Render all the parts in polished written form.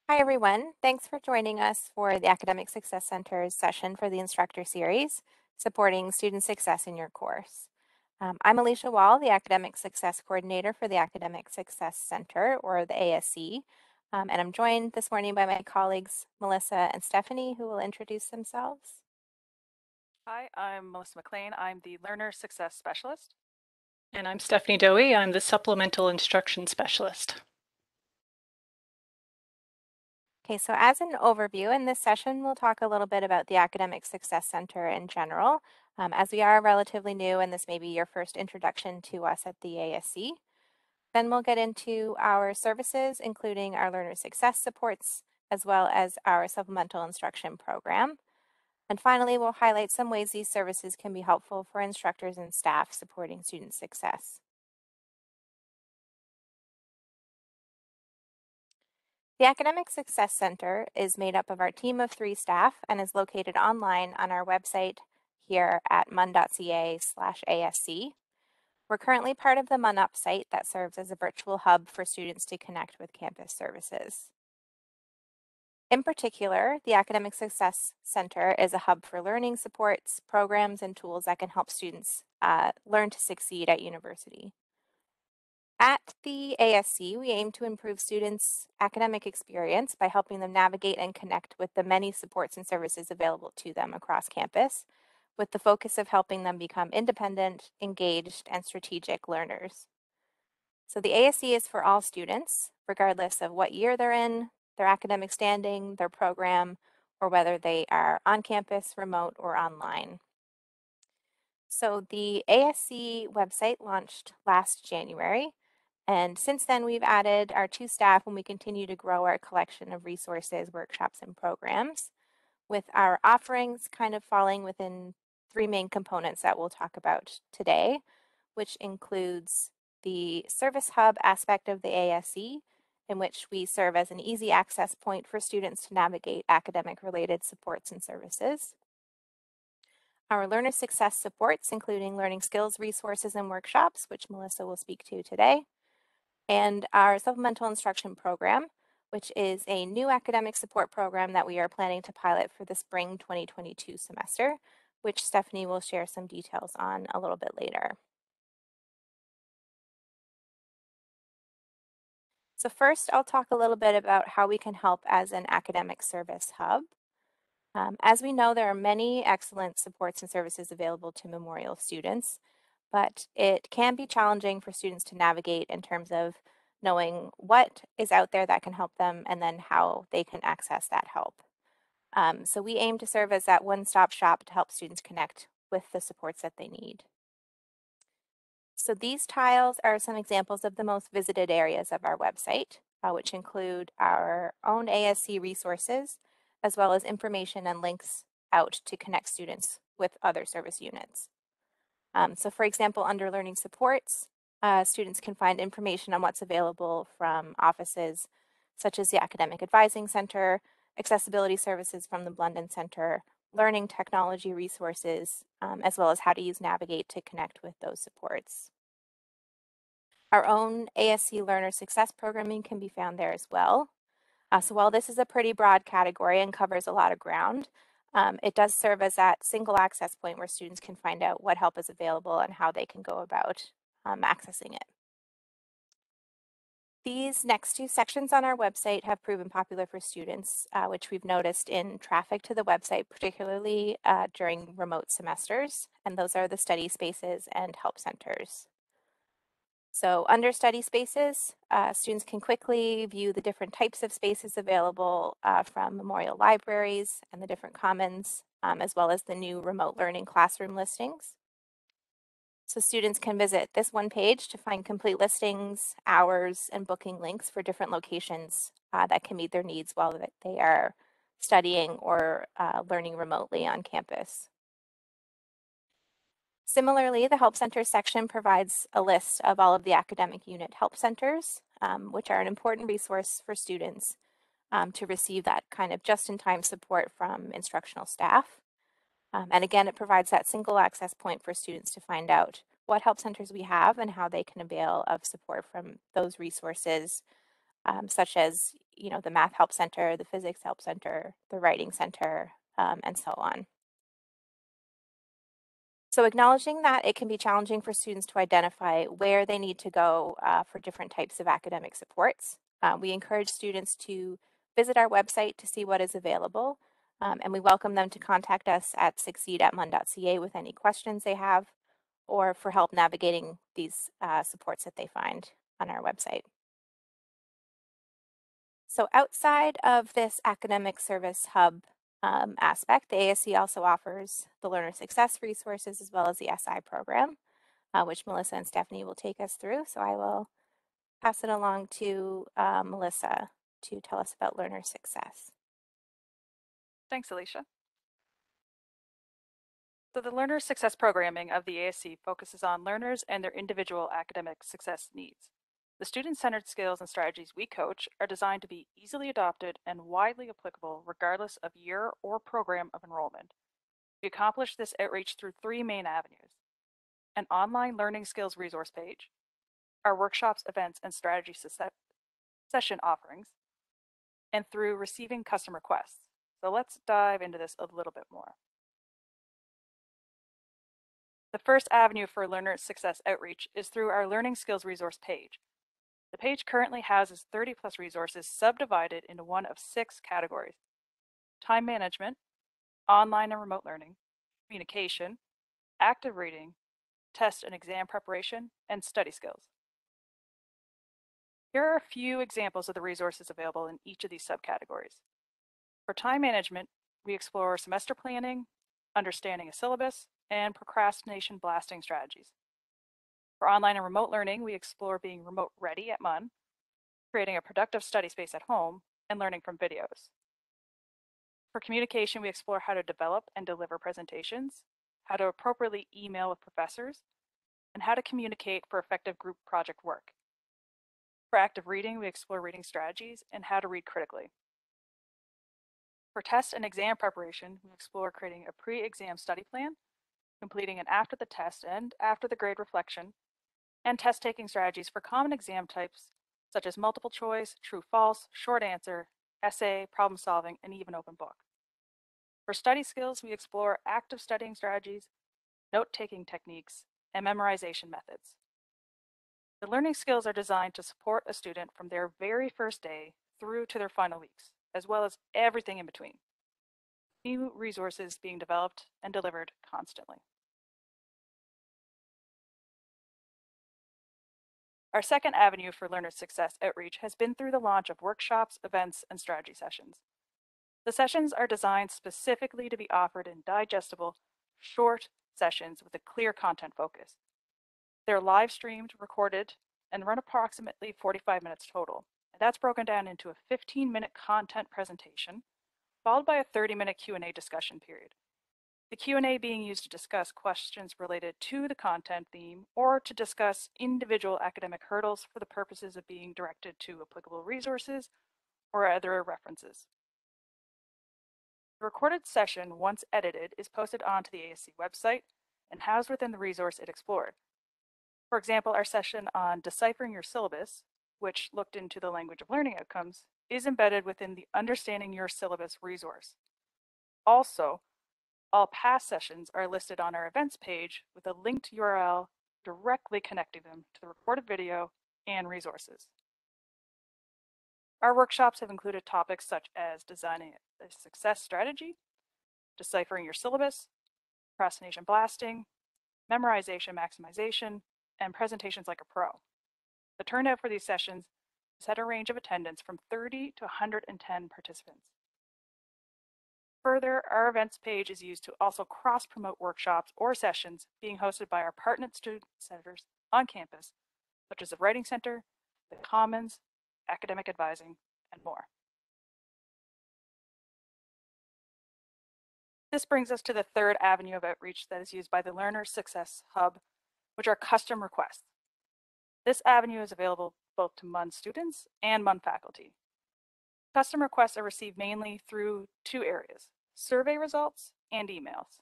Hi, everyone. Thanks for joining us for the Academic Success Center's session for the Instructor Series, Supporting Student Success in Your Course. I'm Alicia Wall, the Academic Success Coordinator for the Academic Success Center, or the ASC, and I'm joined this morning by my colleagues, Melissa and Stephanie, who will introduce themselves. Hi, I'm Melissa McLean. I'm the Learner Success Specialist. And I'm Stephanie Dowie. I'm the Supplemental Instruction Specialist. Okay, so as an overview, in this session, we'll talk a little bit about the Academic Success Center in general, as we are relatively new and this may be your first introduction to us at the ASC. Then we'll get into our services, including our learner success supports, as well as our supplemental instruction program. And finally, we'll highlight some ways these services can be helpful for instructors and staff supporting student success. The Academic Success Center is made up of our team of 3 staff and is located online on our website here at mun.ca/ASC. We're currently part of the MunUp site that serves as a virtual hub for students to connect with campus services. In particular, the Academic Success Center is a hub for learning supports, programs, and tools that can help students learn to succeed at university. At the ASC, we aim to improve students' academic experience by helping them navigate and connect with the many supports and services available to them across campus, with the focus of helping them become independent, engaged, and strategic learners. So the ASC is for all students, regardless of what year they're in, their academic standing, their program, or whether they are on campus, remote, or online. So the ASC website launched last January, and since then we've added our 2 staff and we continue to grow our collection of resources, workshops, and programs, with our offerings kind of falling within 3 main components that we'll talk about today, which includes the Service Hub aspect of the ASC, in which we serve as an easy access point for students to navigate academic-related supports and services. Our learner success supports, including learning skills, resources, and workshops, which Melissa will speak to today. And our supplemental instruction program, which is a new academic support program that we are planning to pilot for the spring 2022 semester, which Stephanie will share some details on a little bit later. So first, I'll talk a little bit about how we can help as an academic service hub. As we know, there are many excellent supports and services available to Memorial students, but it can be challenging for students to navigate in terms of knowing what is out there that can help them and then how they can access that help. So we aim to serve as that one-stop shop to help students connect with the supports that they need. So these tiles are some examples of the most visited areas of our website, which include our own ASC resources, as well as information and links out to connect students with other service units. So for example, under learning supports, students can find information on what's available from offices such as the Academic Advising Center, accessibility services from the Blunden Center, learning technology resources, as well as how to use Navigate to connect with those supports. Our own ASC Learner Success Programming can be found there as well. So while this is a pretty broad category and covers a lot of ground, it does serve as that single access point where students can find out what help is available and how they can go about accessing it. These next 2 sections on our website have proven popular for students, which we've noticed in traffic to the website, particularly during remote semesters, and those are the study spaces and help centers. So under study spaces, students can quickly view the different types of spaces available from Memorial Libraries and the different commons, as well as the new remote learning classroom listings. So students can visit this one page to find complete listings, hours, and booking links for different locations that can meet their needs while they are studying or learning remotely on campus. Similarly, the Help Center section provides a list of all of the academic unit help centers, which are an important resource for students to receive that kind of just-in-time support from instructional staff. And again, it provides that single access point for students to find out what help centers we have and how they can avail of support from those resources such as, the Math Help Center, the Physics Help Center, the Writing Center, and so on. So acknowledging that it can be challenging for students to identify where they need to go for different types of academic supports, we encourage students to visit our website to see what is available, and we welcome them to contact us at succeed@mun.ca with any questions they have or for help navigating these supports that they find on our website. So outside of this academic service hub aspect, the ASC also offers the learner success resources as well as the SI program, which Melissa and Stephanie will take us through. So I will pass it along to Melissa to tell us about learner success. Thanks, Alicia. So the learner success programming of the ASC focuses on learners and their individual academic success needs. The student-centered skills and strategies we coach are designed to be easily adopted and widely applicable regardless of year or program of enrollment. We accomplish this outreach through three main avenues: an online learning skills resource page, our workshops, events, and strategy session offerings, and through receiving custom requests. So let's dive into this a little bit more. The first avenue for learner success outreach is through our learning skills resource page. The page currently houses 30 plus resources subdivided into one of 6 categories: time management, online and remote learning, communication, active reading, test and exam preparation, and study skills. Here are a few examples of the resources available in each of these subcategories. For time management, we explore semester planning, understanding a syllabus, and procrastination blasting strategies. For online and remote learning, we explore being remote ready at MUN, creating a productive study space at home, and learning from videos. For communication, we explore how to develop and deliver presentations, how to appropriately email with professors, and how to communicate for effective group project work. For active reading, we explore reading strategies and how to read critically. For test and exam preparation, we explore creating a pre-exam study plan, completing an after the test and after the grade reflection, and test-taking strategies for common exam types such as multiple choice, true-false, short answer, essay, problem solving, and even open book. For study skills, we explore active studying strategies, note-taking techniques, and memorization methods. The learning skills are designed to support a student from their very first day through to their final weeks, as well as everything in between. New resources being developed and delivered constantly. Our second avenue for learner success outreach has been through the launch of workshops, events, and strategy sessions. The sessions are designed specifically to be offered in digestible, short sessions with a clear content focus. They're live streamed, recorded, and run approximately 45 minutes total. And that's broken down into a 15-minute content presentation, followed by a 30-minute Q&A discussion period. The Q&A being used to discuss questions related to the content theme or to discuss individual academic hurdles for the purposes of being directed to applicable resources or other references. The recorded session, once edited, is posted onto the ASC website and housed within the resource it explored. For example, our session on deciphering your syllabus, which looked into the language of learning outcomes, is embedded within the Understanding Your Syllabus resource. Also, all past sessions are listed on our events page with a linked URL directly connecting them to the recorded video and resources. Our workshops have included topics such as designing a success strategy, deciphering your syllabus, procrastination blasting, memorization maximization, and presentations like a pro. The turnout for these sessions has had a range of attendance from 30 to 110 participants. Further, our events page is used to also cross-promote workshops or sessions being hosted by our partnered student centers on campus, such as the Writing Center, the Commons, Academic Advising, and more. This brings us to the third avenue of outreach that is used by the Learner Success Hub, which are custom requests. This avenue is available both to MUN students and MUN faculty. Custom requests are received mainly through two areas: survey results and emails.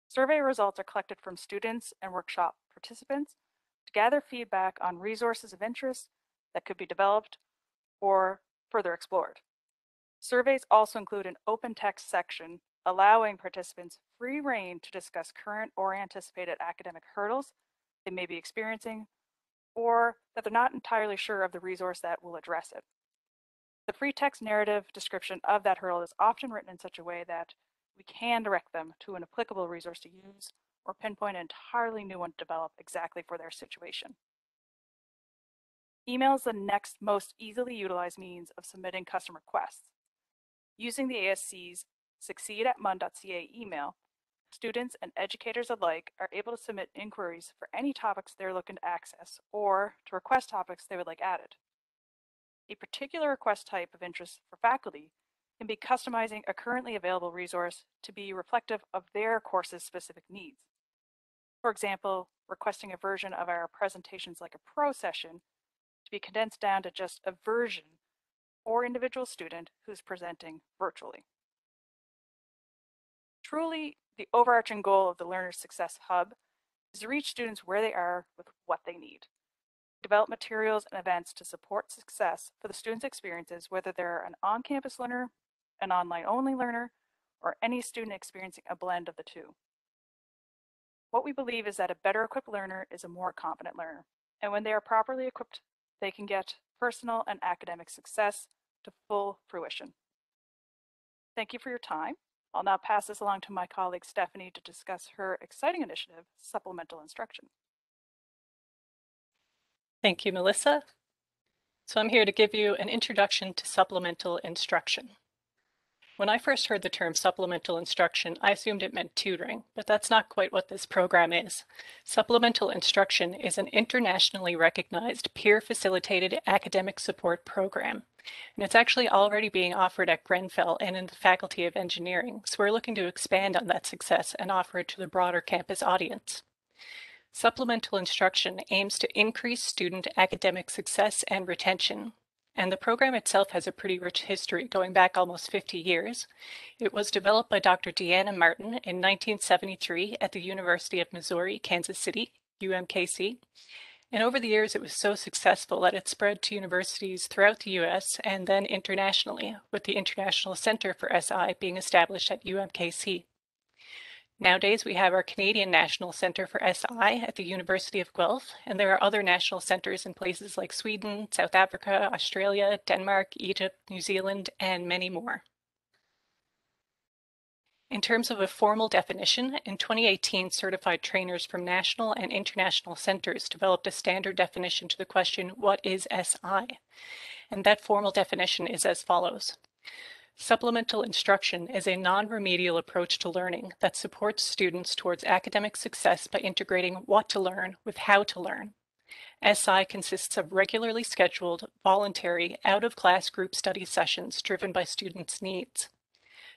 Survey results are collected from students and workshop participants to gather feedback on resources of interest that could be developed or further explored. Surveys also include an open text section allowing participants free rein to discuss current or anticipated academic hurdles they may be experiencing, or that they're not entirely sure of the resource that will address it. The free text narrative description of that hurdle is often written in such a way that we can direct them to an applicable resource to use or pinpoint an entirely new one to develop exactly for their situation. Email is the next most easily utilized means of submitting custom requests. Using the ASC's succeed@mun.ca email, students and educators alike are able to submit inquiries for any topics they're looking to access or to request topics they would like added. A particular request type of interest for faculty can be customizing a currently available resource to be reflective of their course's specific needs. For example, requesting a version of our presentations like a pro session to be condensed down to just a version or individual student who's presenting virtually. Truly, the overarching goal of the Learner Success Hub is to reach students where they are with what they need. Develop materials and events to support success for the students' experiences, whether they're an on-campus learner, an online-only learner, or any student experiencing a blend of the two. What we believe is that a better equipped learner is a more confident learner, and when they are properly equipped, they can get personal and academic success to full fruition. Thank you for your time. I'll now pass this along to my colleague Stephanie to discuss her exciting initiative, Supplemental Instruction. Thank you, Melissa. So I'm here to give you an introduction to supplemental instruction. When I first heard the term supplemental instruction, I assumed it meant tutoring, but that's not quite what this program is. Supplemental instruction is an internationally recognized peer-facilitated academic support program, and it's actually already being offered at Grenfell and in the Faculty of Engineering, so we're looking to expand on that success and offer it to the broader campus audience. Supplemental instruction aims to increase student academic success and retention. And the program itself has a pretty rich history going back almost 50 years. It was developed by Dr. Deanna Martin in 1973 at the University of Missouri, Kansas City, UMKC. And over the years, it was so successful that it spread to universities throughout the US and then internationally, with the International Center for SI being established at UMKC. Nowadays, we have our Canadian National Centre for SI at the University of Guelph, and there are other national centres in places like Sweden, South Africa, Australia, Denmark, Egypt, New Zealand, and many more. In terms of a formal definition, in 2018, certified trainers from national and international centres developed a standard definition to the question, what is SI? And that formal definition is as follows. Supplemental instruction is a non-remedial approach to learning that supports students towards academic success by integrating what to learn with how to learn. SI consists of regularly scheduled, voluntary, out-of-class group study sessions driven by students' needs.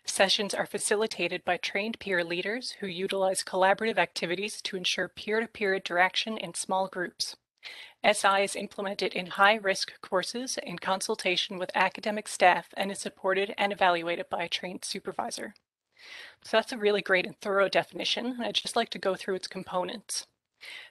Sessions are facilitated by trained peer leaders who utilize collaborative activities to ensure peer-to-peer interaction in small groups. SI is implemented in high-risk courses in consultation with academic staff and is supported and evaluated by a trained supervisor. So that's a really great and thorough definition. I'd just like to go through its components.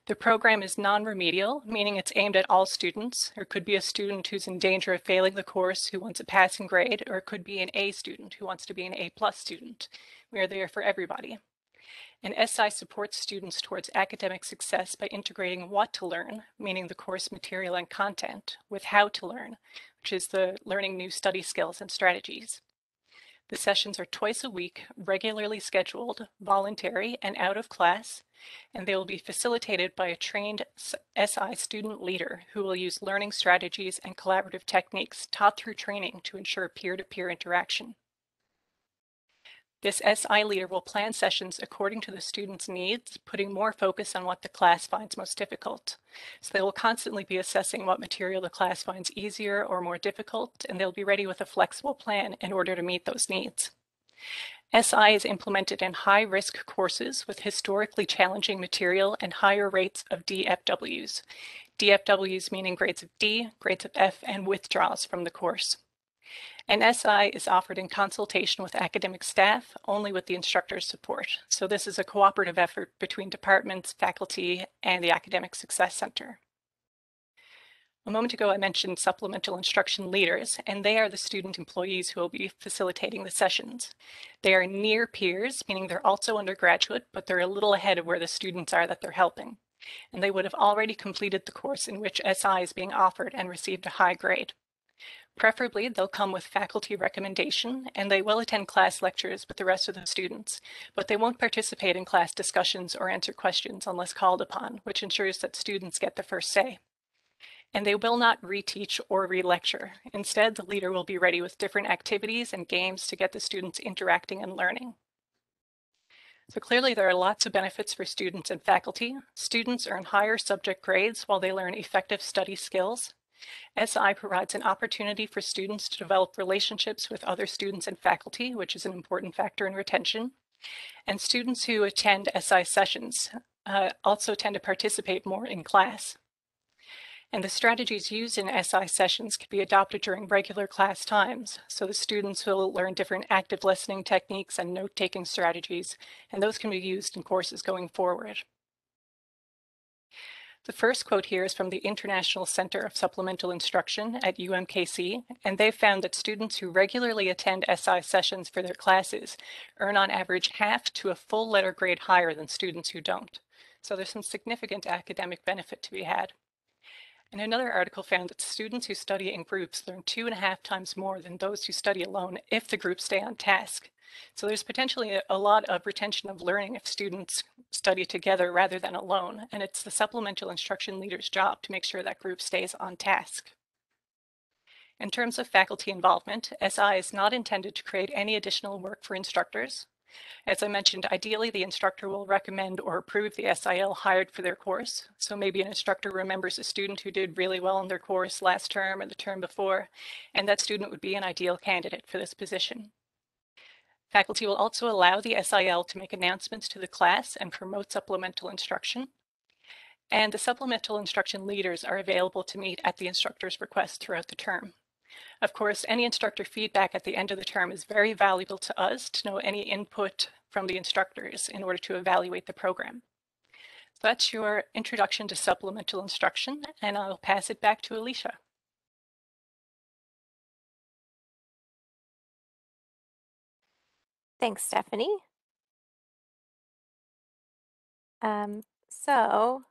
The program is non-remedial, meaning it's aimed at all students. There could be a student who's in danger of failing the course who wants a passing grade, or it could be an A student who wants to be an A+ student. We are there for everybody. And SI supports students towards academic success by integrating what to learn, meaning the course material and content, with how to learn, which is the learning new study skills and strategies. The sessions are twice a week, regularly scheduled, voluntary, and out of class, and they will be facilitated by a trained SI student leader who will use learning strategies and collaborative techniques taught through training to ensure peer-to-peer interaction. This SI leader will plan sessions according to the student's needs, putting more focus on what the class finds most difficult. So they will constantly be assessing what material the class finds easier or more difficult, and they'll be ready with a flexible plan in order to meet those needs. SI is implemented in high-risk courses with historically challenging material and higher rates of DFWs. DFWs meaning grades of D, grades of F, and withdrawals from the course. And SI is offered in consultation with academic staff, only with the instructor's support. So this is a cooperative effort between departments, faculty, and the Academic Success Center. A moment ago, I mentioned supplemental instruction leaders, and they are the student employees who will be facilitating the sessions. They are near peers, meaning they're also undergraduate, but they're a little ahead of where the students are that they're helping. And they would have already completed the course in which SI is being offered and received a high grade. Preferably, they'll come with faculty recommendation, and they will attend class lectures with the rest of the students, but they won't participate in class discussions or answer questions unless called upon, which ensures that students get the first say. And they will not reteach or re-lecture. Instead, the leader will be ready with different activities and games to get the students interacting and learning. So clearly there are lots of benefits for students and faculty. Students earn higher subject grades while they learn effective study skills. SI provides an opportunity for students to develop relationships with other students and faculty, which is an important factor in retention. And students who attend SI sessions also tend to participate more in class. And the strategies used in SI sessions can be adopted during regular class times. So the students will learn different active listening techniques and note-taking strategies, and those can be used in courses going forward. The first quote here is from the International Center of Supplemental Instruction at UMKC, and they've found that students who regularly attend SI sessions for their classes earn on average half to a full letter grade higher than students who don't. So there's some significant academic benefit to be had. And another article found that students who study in groups learn 2.5 times more than those who study alone if the groups stay on task. So there's potentially a lot of retention of learning if students study together rather than alone, and it's the supplemental instruction leader's job to make sure that group stays on task. In terms of faculty involvement, SI is not intended to create any additional work for instructors. As I mentioned, ideally the instructor will recommend or approve the SIL hired for their course. So maybe an instructor remembers a student who did really well in their course last term or the term before, and that student would be an ideal candidate for this position. Faculty will also allow the SIL to make announcements to the class and promote supplemental instruction. And the supplemental instruction leaders are available to meet at the instructor's request throughout the term. Of course, any instructor feedback at the end of the term is very valuable to us to know any input from the instructors in order to evaluate the program. So that's your introduction to supplemental instruction, and I'll pass it back to Alicia. Thanks, Stephanie. So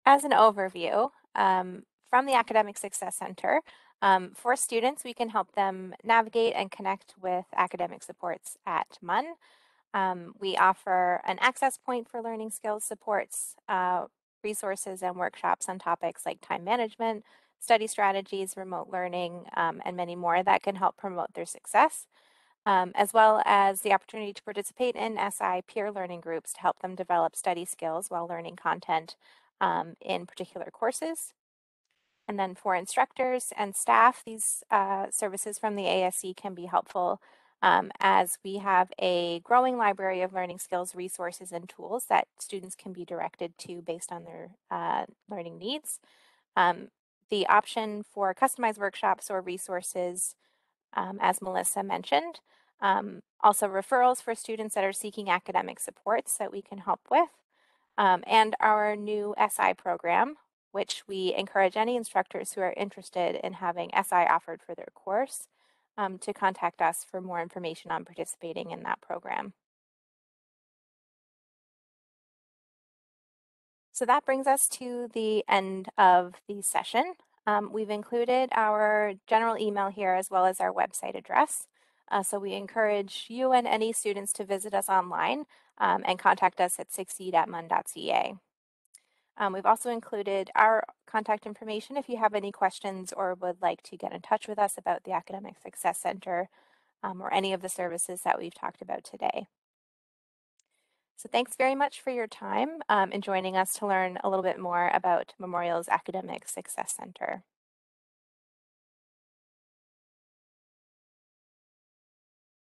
as an overview, from the Academic Success Center, for students, we can help them navigate and connect with academic supports at MUN. We offer an access point for learning skills supports, resources and workshops on topics like time management, study strategies, remote learning, and many more that can help promote their success, as well as the opportunity to participate in SI peer learning groups to help them develop study skills while learning content in particular courses. And then for instructors and staff, these services from the ASC can be helpful as we have a growing library of learning skills, resources, and tools that students can be directed to based on their learning needs. The option for customized workshops or resources, as Melissa mentioned. Also referrals for students that are seeking academic supports that we can help with. And our new SI program, which we encourage any instructors who are interested in having SI offered for their course to contact us for more information on participating in that program. So that brings us to the end of the session. We've included our general email here as well as our website address. So we encourage you and any students to visit us online and contact us at succeed@mun.ca. We've also included our contact information if you have any questions or would like to get in touch with us about the Academic Success Center or any of the services that we've talked about today. So thanks very much for your time in joining us to learn a little bit more about Memorial's Academic Success Center.